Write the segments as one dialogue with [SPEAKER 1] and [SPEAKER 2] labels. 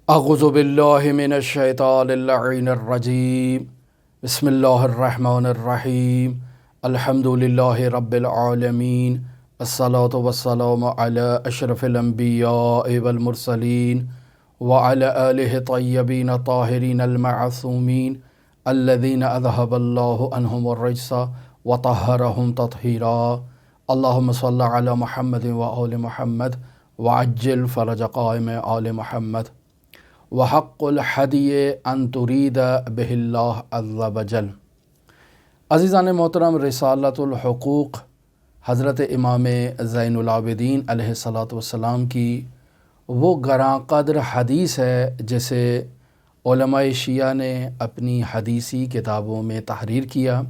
[SPEAKER 1] اعوذ باللہ من الشیطان اللعین الرجیم بسم اللہ الرحمن الرحیم الحمد للہ رب العالمین الصلاة والسلام علی اشرف الانبیاء والمرسلین وعلی آلہ طیبین طاہرین المعصومین الذین اذہب اللہ عنہم الرجس وطہرہم تطہیرا اللہم صل علی محمد وآل محمد وعجل فرج قائم آل محمد وحق الحدی ان ترید بہ اللہ عز وجل۔ عزیزان محترم، رسالۃ الحقوق حضرت امام زین العابدین علیہ الصلاۃ والسلام کی وہ گراں قدر حدیث ہے جسے علماء شیعہ نے اپنی حدیثی کتابوں میں تحریر کیا۔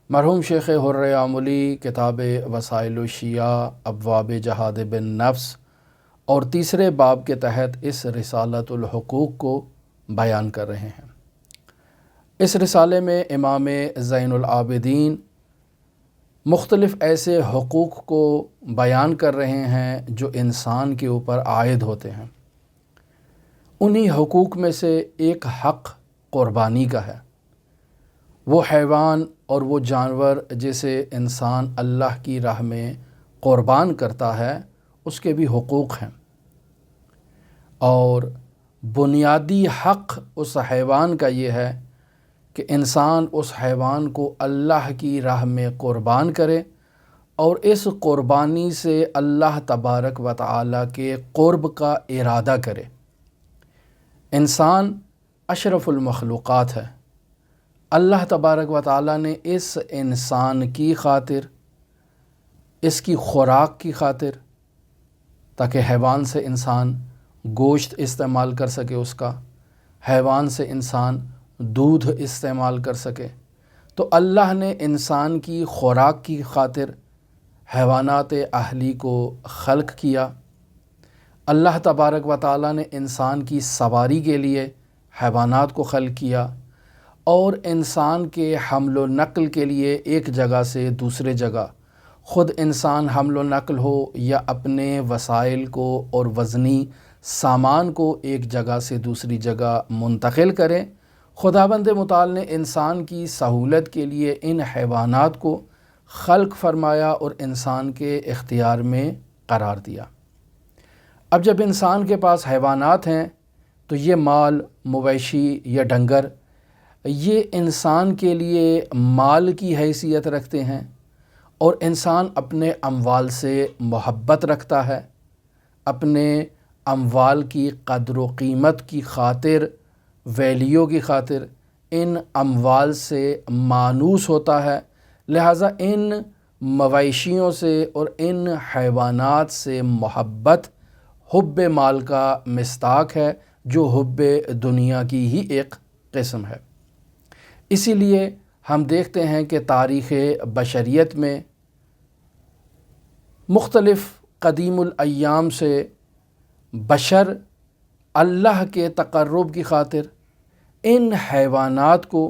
[SPEAKER 1] مرحوم شیخ حر آملی کتاب وسائل الشیعہ ابواب جہاد بالنفس اور تیسرے باب کے تحت اس رسالۃ الحقوق کو بیان کر رہے ہیں۔ اس رسالے میں امام زین العابدین مختلف ایسے حقوق کو بیان کر رہے ہیں جو انسان کے اوپر عائد ہوتے ہیں۔ انہی حقوق میں سے ایک حق قربانی کا ہے۔ وہ حیوان اور وہ جانور جسے انسان اللہ کی راہ میں قربان کرتا ہے اس کے بھی حقوق ہیں، اور بنیادی حق اس حیوان کا یہ ہے کہ انسان اس حیوان کو اللہ کی راہ میں قربان کرے اور اس قربانی سے اللہ تبارک و تعالیٰ کے قرب کا ارادہ کرے۔ انسان اشرف المخلوقات ہے۔ اللہ تبارک و تعالیٰ نے اس انسان کی خاطر، اس کی خوراک کی خاطر، تاکہ حیوان سے انسان گوشت استعمال کر سکے، اس کا حیوان سے انسان دودھ استعمال کر سکے، تو اللہ نے انسان کی خوراک کی خاطر حیوانات اہلی کو خلق کیا۔ اللہ تبارک و تعالیٰ نے انسان کی سواری کے لیے حیوانات کو خلق کیا، اور انسان کے حمل و نقل کے لیے ایک جگہ سے دوسرے جگہ، خود انسان حمل و نقل ہو یا اپنے وسائل کو اور وزنی سامان کو ایک جگہ سے دوسری جگہ منتقل کریں، خداوند متعال نے انسان کی سہولت کے لیے ان حیوانات کو خلق فرمایا اور انسان کے اختیار میں قرار دیا۔ اب جب انسان کے پاس حیوانات ہیں تو یہ مال، مویشی یا ڈنگر، یہ انسان کے لیے مال کی حیثیت رکھتے ہیں، اور انسان اپنے اموال سے محبت رکھتا ہے، اپنے اموال کی قدر و قیمت کی خاطر، ویلیو کی خاطر ان اموال سے مانوس ہوتا ہے، لہٰذا ان مویشیوں سے اور ان حیوانات سے محبت حب مال کا مصداق ہے، جو حب دنیا کی ہی ایک قسم ہے۔ اسی لیے ہم دیکھتے ہیں کہ تاریخ بشریت میں مختلف قدیم الایام سے بشر اللہ کے تقرب کی خاطر ان حیوانات کو،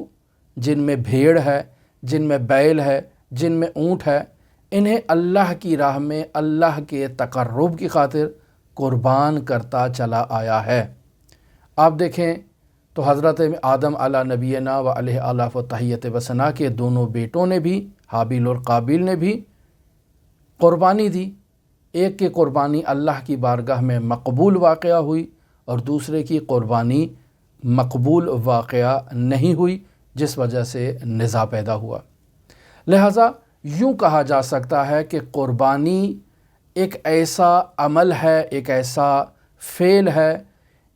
[SPEAKER 1] جن میں بھیڑ ہے، جن میں بیل ہے، جن میں اونٹ ہے، انہیں اللہ کی راہ میں اللہ کے تقرب کی خاطر قربان کرتا چلا آیا ہے۔ آپ دیکھیں تو حضرت آدم علی نبینا و علیہ آلاف و تحیت و ثنا کے دونوں بیٹوں نے بھی، حابیل اور قابیل نے بھی قربانی دی۔ ایک کی قربانی اللہ کی بارگاہ میں مقبول واقعہ ہوئی اور دوسرے کی قربانی مقبول واقعہ نہیں ہوئی، جس وجہ سے نزاع پیدا ہوا۔ لہٰذا یوں کہا جا سکتا ہے کہ قربانی ایک ایسا عمل ہے، ایک ایسا فعل ہے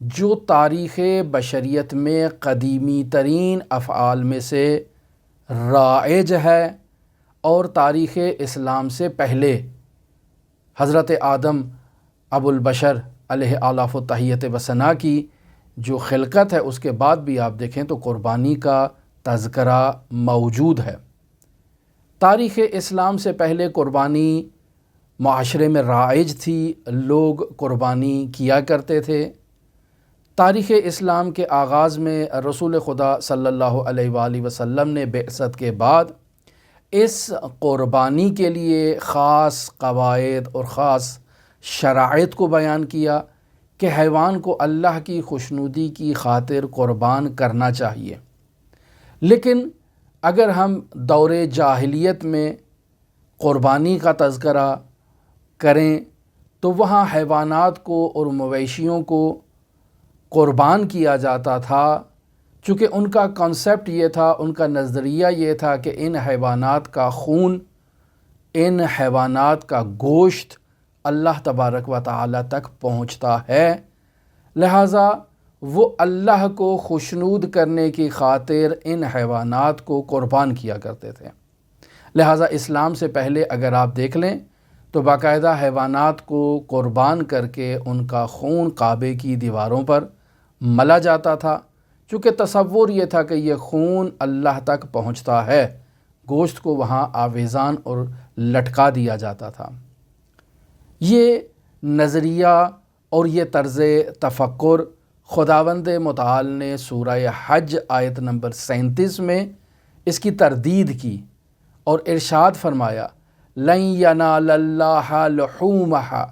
[SPEAKER 1] جو تاریخ بشریت میں قدیمی ترین افعال میں سے رائج ہے، اور تاریخ اسلام سے پہلے حضرت آدم ابو البشر علیہ آلاف و تحیت و ثنا کی جو خلقت ہے اس کے بعد بھی آپ دیکھیں تو قربانی کا تذکرہ موجود ہے۔ تاریخ اسلام سے پہلے قربانی معاشرے میں رائج تھی، لوگ قربانی کیا کرتے تھے۔ تاریخ اسلام کے آغاز میں رسول خدا صلی اللہ علیہ وآلہ وسلم نے بعثت کے بعد اس قربانی کے لیے خاص قواعد اور خاص شرائط کو بیان کیا کہ حیوان کو اللہ کی خوشنودی کی خاطر قربان کرنا چاہیے، لیکن اگر ہم دور جاہلیت میں قربانی کا تذکرہ کریں تو وہاں حیوانات کو اور مویشیوں کو قربان کیا جاتا تھا، چونکہ ان کا کنسیپٹ یہ تھا، ان کا نظریہ یہ تھا کہ ان حیوانات کا خون، ان حیوانات کا گوشت اللہ تبارک و تعالی تک پہنچتا ہے، لہٰذا وہ اللہ کو خوشنود کرنے کی خاطر ان حیوانات کو قربان کیا کرتے تھے۔ لہٰذا اسلام سے پہلے اگر آپ دیکھ لیں تو باقاعدہ حیوانات کو قربان کر کے ان کا خون کعبے کی دیواروں پر ملا جاتا تھا، چونکہ تصور یہ تھا کہ یہ خون اللہ تک پہنچتا ہے، گوشت کو وہاں آویزان اور لٹکا دیا جاتا تھا۔ یہ نظریہ اور یہ طرز تفکر خداوند متعال نے سورہ حج آیت نمبر 37 میں اس کی تردید کی اور ارشاد فرمایا لَن يَنَالَ اللَّهَ لُحُومَهَا،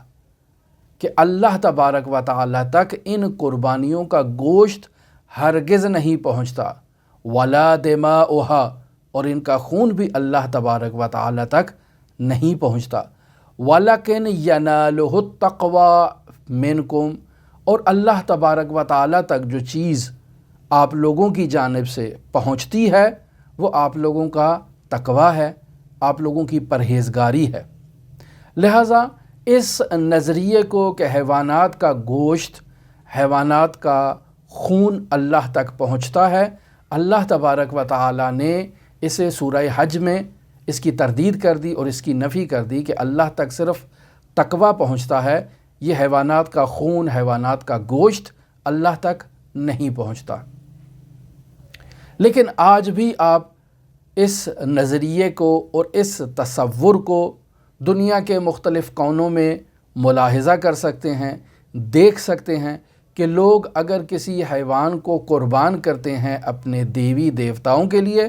[SPEAKER 1] کہ اللہ تبارک و تعالی تک ان قربانیوں کا گوشت ہرگز نہیں پہنچتا، وَلَا دِمَاؤُهَا، اور ان کا خون بھی اللہ تبارک و تعالی تک نہیں پہنچتا، وَلَكِنْ يَنَالُهُ التَّقْوَى مِنْكُمْ، اور اللہ تبارک و تعالی تک جو چیز آپ لوگوں کی جانب سے پہنچتی ہے وہ آپ لوگوں کا تقویٰ ہے، آپ لوگوں کی پرہیزگاری ہے۔ لہٰذا اس نظریے کو کہ حیوانات کا گوشت، حیوانات کا خون اللہ تک پہنچتا ہے، اللہ تبارک و تعالی نے اسے سورہ حج میں اس کی تردید کر دی اور اس کی نفی کر دی کہ اللہ تک صرف تقویٰ پہنچتا ہے، یہ حیوانات کا خون، حیوانات کا گوشت اللہ تک نہیں پہنچتا۔ لیکن آج بھی آپ اس نظریے کو اور اس تصور کو دنیا کے مختلف کونوں میں ملاحظہ کر سکتے ہیں، دیکھ سکتے ہیں کہ لوگ اگر کسی حیوان کو قربان کرتے ہیں اپنے دیوی دیوتاؤں کے لیے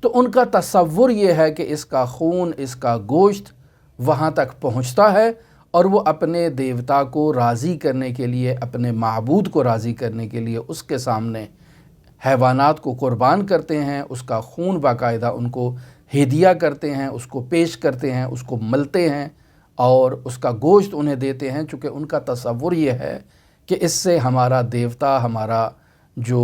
[SPEAKER 1] تو ان کا تصور یہ ہے کہ اس کا خون، اس کا گوشت وہاں تک پہنچتا ہے اور وہ اپنے دیوتا کو راضی کرنے کے لیے، اپنے معبود کو راضی کرنے کے لیے اس کے سامنے حیوانات کو قربان کرتے ہیں، اس کا خون باقاعدہ ان کو ہدیہ کرتے ہیں، اس کو پیش کرتے ہیں، اس کو ملتے ہیں اور اس کا گوشت انہیں دیتے ہیں، چونکہ ان کا تصور یہ ہے کہ اس سے ہمارا دیوتا، ہمارا جو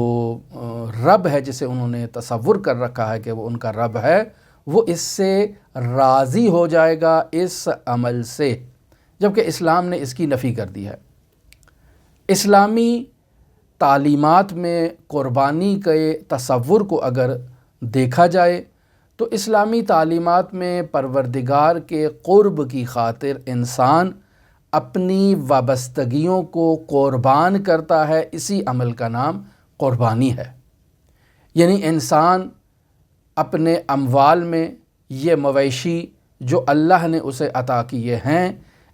[SPEAKER 1] رب ہے جسے انہوں نے تصور کر رکھا ہے کہ وہ ان کا رب ہے، وہ اس سے راضی ہو جائے گا اس عمل سے، جبکہ اسلام نے اس کی نفی کر دی ہے۔ اسلامی تعلیمات میں قربانی کے تصور کو اگر دیکھا جائے تو اسلامی تعلیمات میں پروردگار کے قرب کی خاطر انسان اپنی وابستگیوں کو قربان کرتا ہے، اسی عمل کا نام قربانی ہے۔ یعنی انسان اپنے اموال میں یہ مویشی جو اللہ نے اسے عطا کیے ہیں،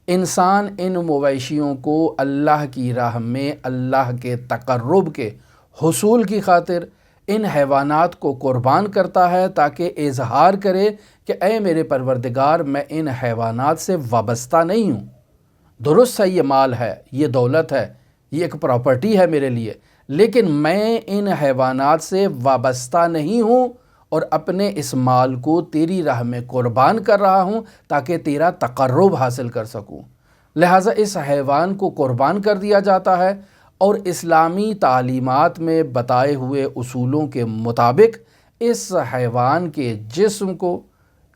[SPEAKER 1] انسان ان مویشیوں کو اللہ کی راہ میں اللہ کے تقرب کے حصول کی خاطر ان حیوانات کو قربان کرتا ہے تاکہ اظہار کرے کہ اے میرے پروردگار، میں ان حیوانات سے وابستہ نہیں ہوں، درست ہے یہ مال ہے، یہ دولت ہے، یہ ایک پراپرٹی ہے میرے لیے، لیکن میں ان حیوانات سے وابستہ نہیں ہوں اور اپنے اس مال کو تیری راہ میں قربان کر رہا ہوں تاکہ تیرا تقرب حاصل کر سکوں۔ لہٰذا اس حیوان کو قربان کر دیا جاتا ہے اور اسلامی تعلیمات میں بتائے ہوئے اصولوں کے مطابق اس حیوان کے جسم کو،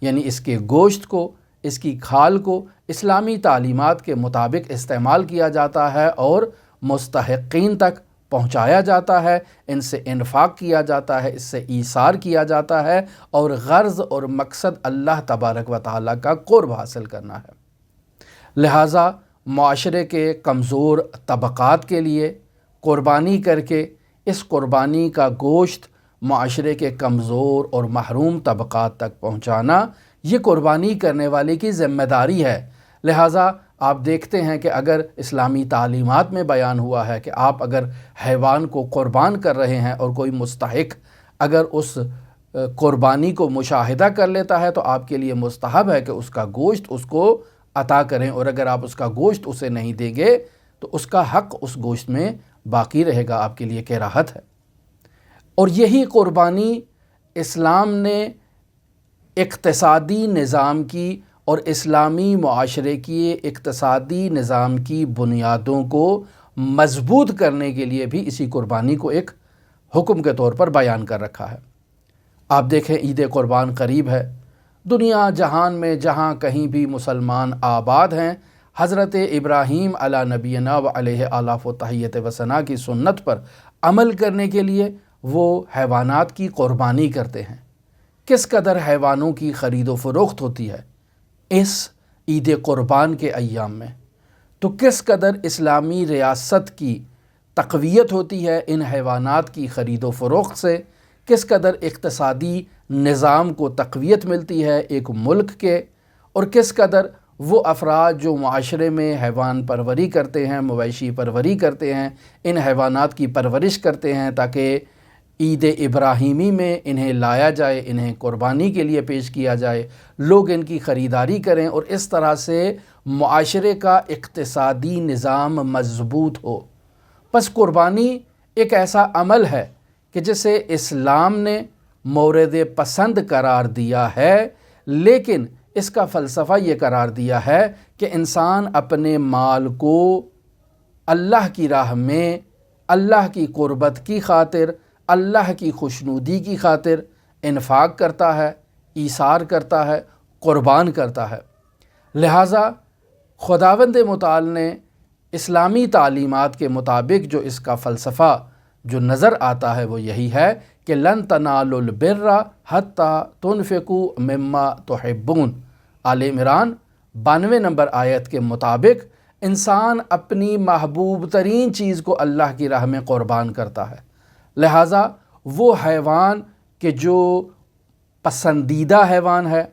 [SPEAKER 1] یعنی اس کے گوشت کو، اس کی کھال کو اسلامی تعلیمات کے مطابق استعمال کیا جاتا ہے اور مستحقین تک پہنچایا جاتا ہے، ان سے انفاق کیا جاتا ہے، اس سے ایثار کیا جاتا ہے اور غرض اور مقصد اللہ تبارک و تعالیٰ کا قرب حاصل کرنا ہے۔ لہٰذا معاشرے کے کمزور طبقات کے لیے قربانی کر کے اس قربانی کا گوشت معاشرے کے کمزور اور محروم طبقات تک پہنچانا یہ قربانی کرنے والے کی ذمہ داری ہے۔ لہٰذا آپ دیکھتے ہیں کہ اگر اسلامی تعلیمات میں بیان ہوا ہے کہ آپ اگر حیوان کو قربان کر رہے ہیں اور کوئی مستحق اگر اس قربانی کو مشاہدہ کر لیتا ہے تو آپ کے لیے مستحب ہے کہ اس کا گوشت اس کو عطا کریں، اور اگر آپ اس کا گوشت اسے نہیں دیں گے تو اس کا حق اس گوشت میں باقی رہے گا، آپ کے لیے کراہت ہے۔ اور یہی قربانی اسلام نے اقتصادی نظام کی اور اسلامی معاشرے کی اقتصادی نظام کی بنیادوں کو مضبوط کرنے کے لیے بھی اسی قربانی کو ایک حکم کے طور پر بیان کر رکھا ہے۔ آپ دیکھیں عید قربان قریب ہے، دنیا جہان میں جہاں کہیں بھی مسلمان آباد ہیں، حضرت ابراہیم علی نبینا و علیہ آلاف و تحیت و ثنا کی سنت پر عمل کرنے کے لیے وہ حیوانات کی قربانی کرتے ہیں۔ کس قدر حیوانوں کی خرید و فروخت ہوتی ہے اس عید قربان کے ایام میں، تو کس قدر اسلامی ریاست کی تقویت ہوتی ہے ان حیوانات کی خرید و فروخت سے، کس قدر اقتصادی نظام کو تقویت ملتی ہے ایک ملک کے، اور کس قدر وہ افراد جو معاشرے میں حیوان پروری کرتے ہیں، مویشی پروری کرتے ہیں، ان حیوانات کی پرورش کرتے ہیں تاکہ عید ابراہیمی میں انہیں لایا جائے، انہیں قربانی کے لیے پیش کیا جائے، لوگ ان کی خریداری کریں اور اس طرح سے معاشرے کا اقتصادی نظام مضبوط ہو۔ پس قربانی ایک ایسا عمل ہے کہ جسے اسلام نے مورد پسند قرار دیا ہے، لیکن اس کا فلسفہ یہ قرار دیا ہے کہ انسان اپنے مال کو اللہ کی راہ میں اللہ کی قربت کی خاطر، اللہ کی خوشنودی کی خاطر انفاق کرتا ہے، ایثار کرتا ہے، قربان کرتا ہے۔ لہٰذا خداوند متعال نے اسلامی تعلیمات کے مطابق جو اس کا فلسفہ جو نظر آتا ہے وہ یہی ہے کہ لن تنالوا البر حتی تنفقوا مما تحبون۔ آل عمران 92 نمبر آیت کے مطابق انسان اپنی محبوب ترین چیز کو اللہ کی راہ میں قربان کرتا ہے۔ لہٰذا وہ حیوان کہ جو پسندیدہ حیوان ہے،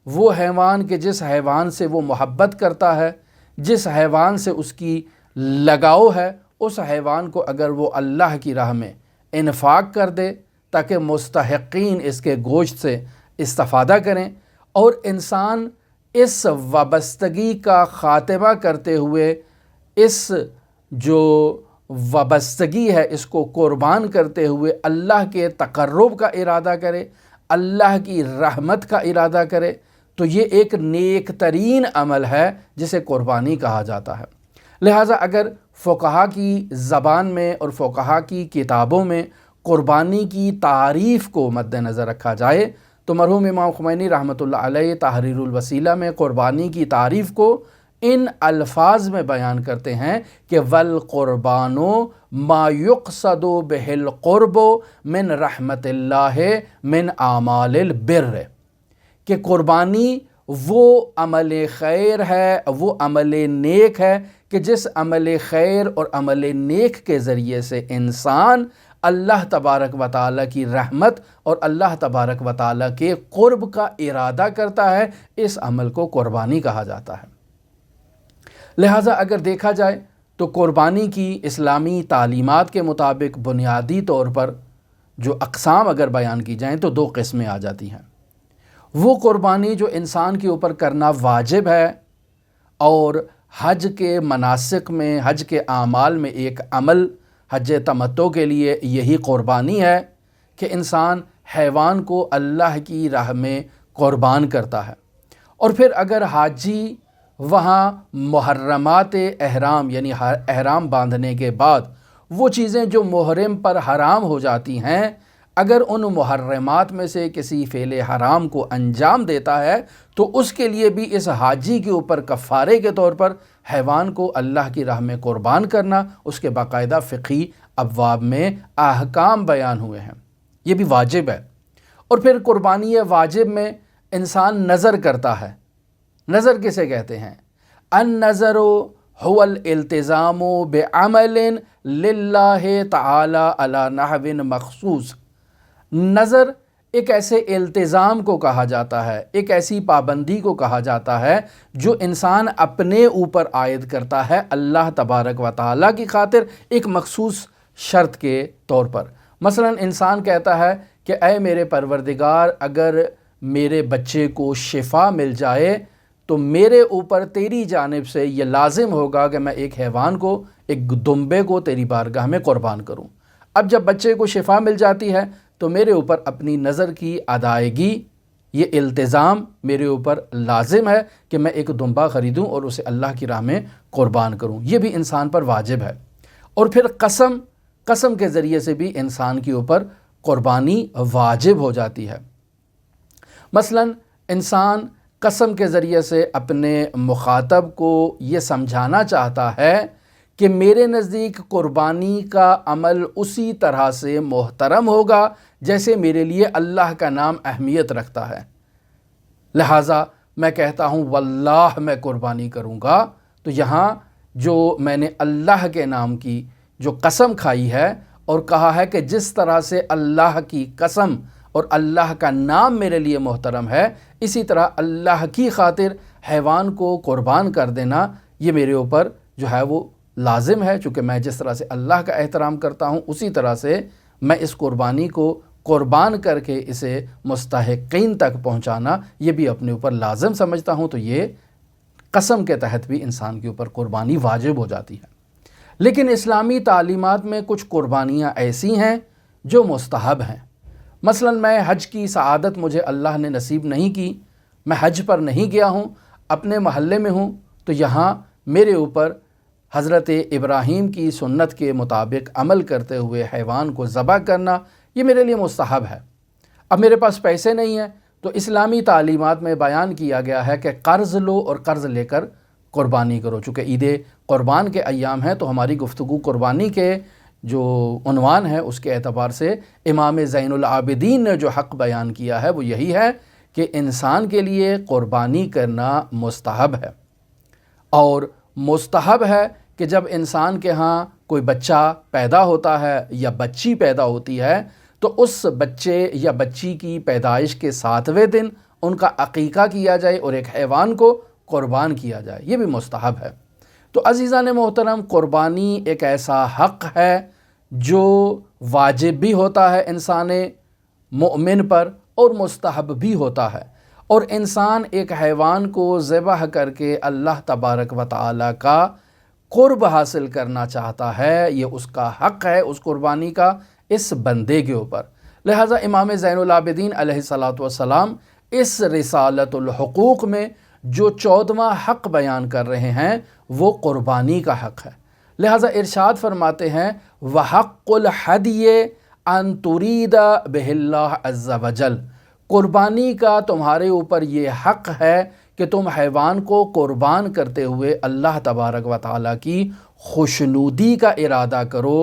[SPEAKER 1] وہ حیوان کہ جس حیوان سے وہ محبت کرتا ہے، جس حیوان سے اس کی لگاؤ ہے، اس حیوان کو اگر وہ اللہ کی راہ میں انفاق کر دے تاکہ مستحقین اس کے گوشت سے استفادہ کریں، اور انسان اس وابستگی کا خاتمہ کرتے ہوئے اس جو وابستگی ہے اس کو قربان کرتے ہوئے اللہ کے تقرب کا ارادہ کرے، اللہ کی رحمت کا ارادہ کرے، تو یہ ایک نیک ترین عمل ہے جسے قربانی کہا جاتا ہے۔ لہٰذا اگر فقہا کی زبان میں اور فقہا کی کتابوں میں قربانی کی تعریف کو مد نظر رکھا جائے تو مرحوم امام خمینی رحمۃ اللہ علیہ تحریر الوسیلہ میں قربانی کی تعریف کو ان الفاظ میں بیان کرتے ہیں کہ والقربان ما یقصد بہ القرب من رحمت اللہ من اعمال البر، کہ قربانی وہ عمل خیر ہے، وہ عمل نیک ہے کہ جس عمل خیر اور عمل نیک کے ذریعے سے انسان اللہ تبارک و تعالیٰ کی رحمت اور اللہ تبارک و تعالیٰ کے قرب کا ارادہ کرتا ہے، اس عمل کو قربانی کہا جاتا ہے۔ لہٰذا اگر دیکھا جائے تو قربانی کی اسلامی تعلیمات کے مطابق بنیادی طور پر جو اقسام اگر بیان کی جائیں تو 2 قسمیں آ جاتی ہیں۔ وہ قربانی جو انسان کے اوپر کرنا واجب ہے اور حج کے مناسک میں، حج کے اعمال میں ایک عمل حج تمتع کے لیے یہی قربانی ہے کہ انسان حیوان کو اللہ کی راہ میں قربان کرتا ہے۔ اور پھر اگر حاجی وہاں محرمات احرام یعنی احرام باندھنے کے بعد وہ چیزیں جو محرم پر حرام ہو جاتی ہیں، اگر ان محرمات میں سے کسی فعل حرام کو انجام دیتا ہے تو اس کے لیے بھی اس حاجی کے اوپر کفارے کے طور پر حیوان کو اللہ کی راہ میں قربان کرنا، اس کے باقاعدہ فقہی ابواب میں احکام بیان ہوئے ہیں، یہ بھی واجب ہے۔ اور پھر قربانی واجب میں انسان نظر کرتا ہے۔ نظر کسے کہتے ہیں؟ النظر هو الالتزام بعمل للہ تعالی علی نحو مخصوص۔ نظر ایک ایسے التزام کو کہا جاتا ہے، ایک ایسی پابندی کو کہا جاتا ہے جو انسان اپنے اوپر عائد کرتا ہے اللہ تبارک و تعالیٰ کی خاطر ایک مخصوص شرط کے طور پر۔ مثلا انسان کہتا ہے کہ اے میرے پروردگار، اگر میرے بچے کو شفا مل جائے تو میرے اوپر تیری جانب سے یہ لازم ہوگا کہ میں ایک حیوان کو، ایک دمبے کو تیری بارگاہ میں قربان کروں۔ اب جب بچے کو شفا مل جاتی ہے تو میرے اوپر اپنی نظر کی ادائیگی، یہ التزام میرے اوپر لازم ہے کہ میں ایک دمبا خریدوں اور اسے اللہ کی راہ میں قربان کروں۔ یہ بھی انسان پر واجب ہے۔ اور پھر قسم کے ذریعے سے بھی انسان کے اوپر قربانی واجب ہو جاتی ہے۔ مثلا انسان قسم کے ذریعے سے اپنے مخاطب کو یہ سمجھانا چاہتا ہے کہ میرے نزدیک قربانی کا عمل اسی طرح سے محترم ہوگا جیسے میرے لیے اللہ کا نام اہمیت رکھتا ہے، لہٰذا میں کہتا ہوں واللہ میں قربانی کروں گا۔ تو یہاں جو میں نے اللہ کے نام کی جو قسم کھائی ہے اور کہا ہے کہ جس طرح سے اللہ کی قسم اور اللہ کا نام میرے لیے محترم ہے، اسی طرح اللہ کی خاطر حیوان کو قربان کر دینا یہ میرے اوپر جو ہے وہ لازم ہے، چونکہ میں جس طرح سے اللہ کا احترام کرتا ہوں اسی طرح سے میں اس قربانی کو قربان کر کے اسے مستحقین تک پہنچانا یہ بھی اپنے اوپر لازم سمجھتا ہوں۔ تو یہ قسم کے تحت بھی انسان کے اوپر قربانی واجب ہو جاتی ہے۔ لیکن اسلامی تعلیمات میں کچھ قربانیاں ایسی ہیں جو مستحب ہیں۔ مثلا میں حج کی سعادت مجھے اللہ نے نصیب نہیں کی، میں حج پر نہیں گیا ہوں، اپنے محلے میں ہوں، تو یہاں میرے اوپر حضرت ابراہیم کی سنت کے مطابق عمل کرتے ہوئے حیوان کو ذبح کرنا یہ میرے لیے مستحب ہے۔ اب میرے پاس پیسے نہیں ہیں تو اسلامی تعلیمات میں بیان کیا گیا ہے کہ قرض لو اور قرض لے کر قربانی کرو۔ چونکہ عید قربان کے ایام ہیں تو ہماری گفتگو قربانی کے جو عنوان ہے اس کے اعتبار سے امام زین العابدین نے جو حق بیان کیا ہے وہ یہی ہے کہ انسان کے لیے قربانی کرنا مستحب ہے، اور مستحب ہے کہ جب انسان کے ہاں کوئی بچہ پیدا ہوتا ہے یا بچی پیدا ہوتی ہے تو اس بچے یا بچی کی پیدائش کے 7ویں دن ان کا عقیقہ کیا جائے اور ایک حیوان کو قربان کیا جائے، یہ بھی مستحب ہے۔ تو عزیزان محترم، قربانی ایک ایسا حق ہے جو واجب بھی ہوتا ہے انسان مومن پر اور مستحب بھی ہوتا ہے، اور انسان ایک حیوان کو ذبح کر کے اللہ تبارک و تعالی کا قرب حاصل کرنا چاہتا ہے، یہ اس کا حق ہے اس قربانی کا اس بندے کے اوپر۔ لہٰذا امام زین العابدین علیہ السلام اس رسالت الحقوق میں جو 14واں حق بیان کر رہے ہیں وہ قربانی کا حق ہے۔ لہٰذا ارشاد فرماتے ہیں وَحَقُّ الْحَدْيِ أَن تُرِيدَ بِهِ اللَّهَ عَزَّ وَجَلَّ، قربانی کا تمہارے اوپر یہ حق ہے کہ تم حیوان کو قربان کرتے ہوئے اللہ تبارک و تعالیٰ کی خوشنودی کا ارادہ کرو،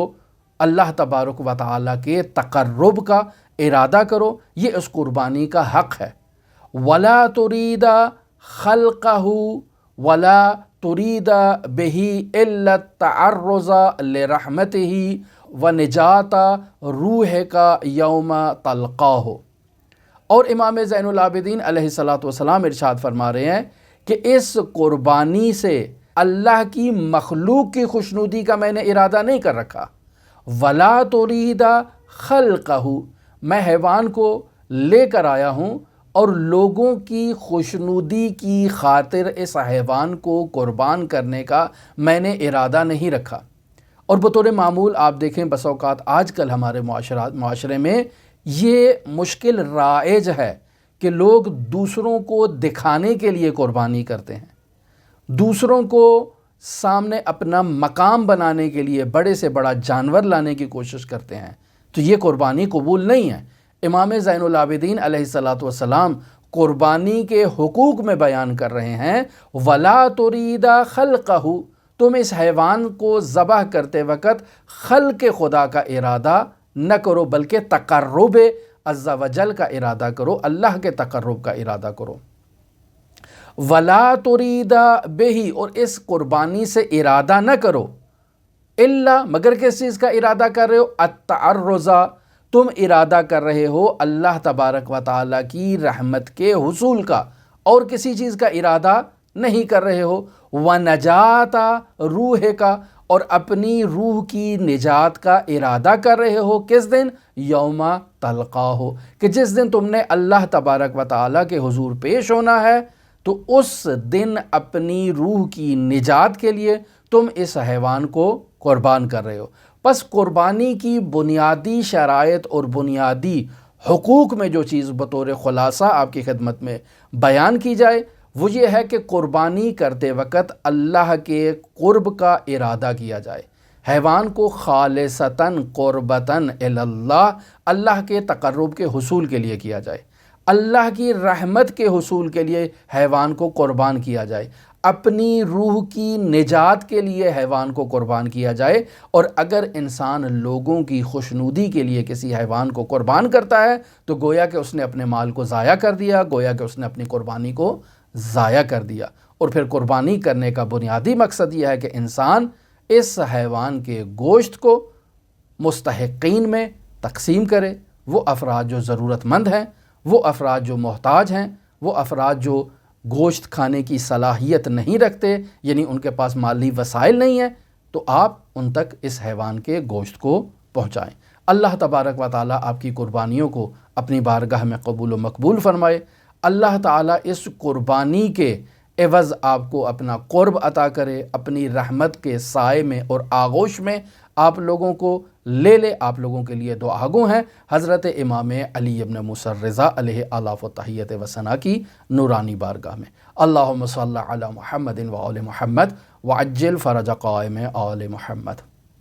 [SPEAKER 1] اللہ تبارک و تعالیٰ کے تقرب کا ارادہ کرو، یہ اس قربانی کا حق ہے۔ وَلَا تُرِيدَ خَلْقَهُ وَلَا تُرِيدَ بِهِ إِلَّا التَّعَرُّضَ لِرَحْمَتِهِ وَنِجَاةَ رُوحِكَ يَوْمَ تَلْقَاهُ۔ اور امام زین العابدین علیہ السلام ارشاد فرما رہے ہیں کہ اس قربانی سے اللہ کی مخلوق کی خوشنودی کا میں نے ارادہ نہیں کر رکھا۔ وَلَا تُرِيدَ خَلْقَهُ، میں حیوان کو لے کر آیا ہوں اور لوگوں کی خوشنودی کی خاطر اس حیوان کو قربان کرنے کا میں نے ارادہ نہیں رکھا۔ اور بطور معمول آپ دیکھیں بس اوقات آج کل ہمارے معاشرے میں یہ مشکل رائج ہے کہ لوگ دوسروں کو دکھانے کے لیے قربانی کرتے ہیں، دوسروں کو سامنے اپنا مقام بنانے کے لیے بڑے سے بڑا جانور لانے کی کوشش کرتے ہیں، تو یہ قربانی قبول نہیں ہے۔ امام زین العابدین علیہ السلام قربانی کے حقوق میں بیان کر رہے ہیں وَلَا تُرِيدَ خَلْقَهُ، تم اس حیوان کو ذبح کرتے وقت خلق خدا کا ارادہ نہ کرو بلکہ تقرب عز و جل کا ارادہ کرو، اللہ کے تقرب کا ارادہ کرو۔ وَلَا تُرِيدَ بِهِ، اور اس قربانی سے ارادہ نہ کرو الا، مگر کس چیز کا ارادہ کر رہے ہو؟ التعرض، تم ارادہ کر رہے ہو اللہ تبارک و تعالیٰ کی رحمت کے حصول کا، اور کسی چیز کا ارادہ نہیں کر رہے ہو۔ وَنَجَاةَ رُوحِكَ، اور اپنی روح کی نجات کا ارادہ کر رہے ہو، کس دن؟ یوم تلقاہ، کہ جس دن تم نے اللہ تبارک و تعالیٰ کے حضور پیش ہونا ہے تو اس دن اپنی روح کی نجات کے لیے تم اس حیوان کو قربان کر رہے ہو۔ پس قربانی کی بنیادی شرائط اور بنیادی حقوق میں جو چیز بطور خلاصہ آپ کی خدمت میں بیان کی جائے وہ یہ ہے کہ قربانی کرتے وقت اللہ کے قرب کا ارادہ کیا جائے، حیوان کو خالصتاً قربتاً اللہ، اللہ کے تقرب کے حصول کے لیے کیا جائے، اللہ کی رحمت کے حصول کے لیے حیوان کو قربان کیا جائے، اپنی روح کی نجات کے لیے حیوان کو قربان کیا جائے۔ اور اگر انسان لوگوں کی خوشنودی کے لیے کسی حیوان کو قربان کرتا ہے تو گویا کہ اس نے اپنے مال کو ضائع کر دیا، گویا کہ اس نے اپنی قربانی کو ضائع کر دیا۔ اور پھر قربانی کرنے کا بنیادی مقصد یہ ہے کہ انسان اس حیوان کے گوشت کو مستحقین میں تقسیم کرے، وہ افراد جو ضرورت مند ہیں، وہ افراد جو محتاج ہیں، وہ افراد جو گوشت کھانے کی صلاحیت نہیں رکھتے، یعنی ان کے پاس مالی وسائل نہیں ہیں، تو آپ ان تک اس حیوان کے گوشت کو پہنچائیں۔ اللہ تبارک و تعالیٰ آپ کی قربانیوں کو اپنی بارگاہ میں قبول و مقبول فرمائے۔ اللہ تعالیٰ اس قربانی کے عوض آپ کو اپنا قرب عطا کرے، اپنی رحمت کے سائے میں اور آغوش میں آپ لوگوں کو لے لے۔ آپ لوگوں کے لیے دعا گو ہیں حضرت امام علی ابن موسیٰ الرضا علیہ آلاف و تحیت و ثنا کی نورانی بارگاہ میں۔ اللہم صلی علی محمد و آل محمد وعجل فرج قائم آل محمد۔